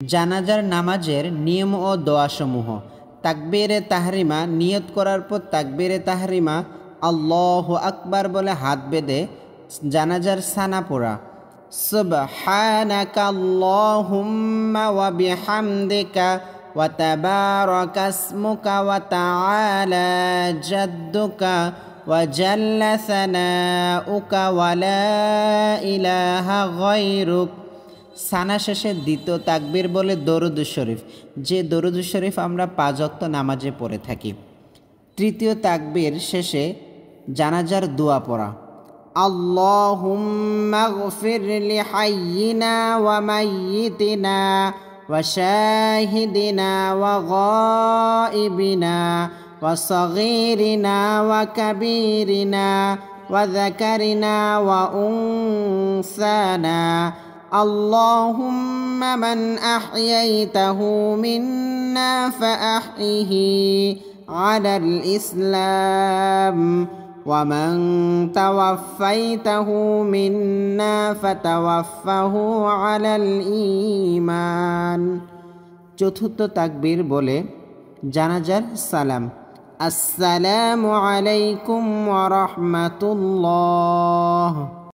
জানাজার নামাজের নিয়ম ও দোয়াসমূহ। তাকবীরে তাহরিমা, নিয়ত করার পর তাকবীরে তাহরিমা আল্লাহু আকবার বলে হাত বেঁধে জানাজার সানা পড়া। সুবহানাকা আল্লাহুম্মা ওয়া বিহামদিকা ওয়া তাবারাকা ইসমুকা ওয়া তাআলা জাদ্দুকা ওয়া জাল্লা সানাউকা ওয়া লা ইলাহা গায়রুক। সানা শেষে দ্বিতীয় তাকবীর বলে দরুদ শরীফ, যে দরুদ শরীফ আমরা 5 ওয়াক্ত নামাজে পড়ে থাকি। তৃতীয় তাকবীর শেষে জানাজার দোয়া পড়া। আল্লাহুম্মা গফির লিহাইয়িনা ওয়া মাইয়িতিনা ওয়া শাহিদিনা ওয়া গায়িবিনা ওয়া সগীরিনা ওয়া কাবীরিনা ওয়া যাকারিনা ওয়া উনসানা। اللهم من أحييته منا فأحيه على الإسلام ومن توفيته منا فتوفه على الإيمان। চতুর্থ তাকবীর বলে জানাজার সালাম। আসসালামু আলাইকুম ওয়া রাহমাতুল্লাহ।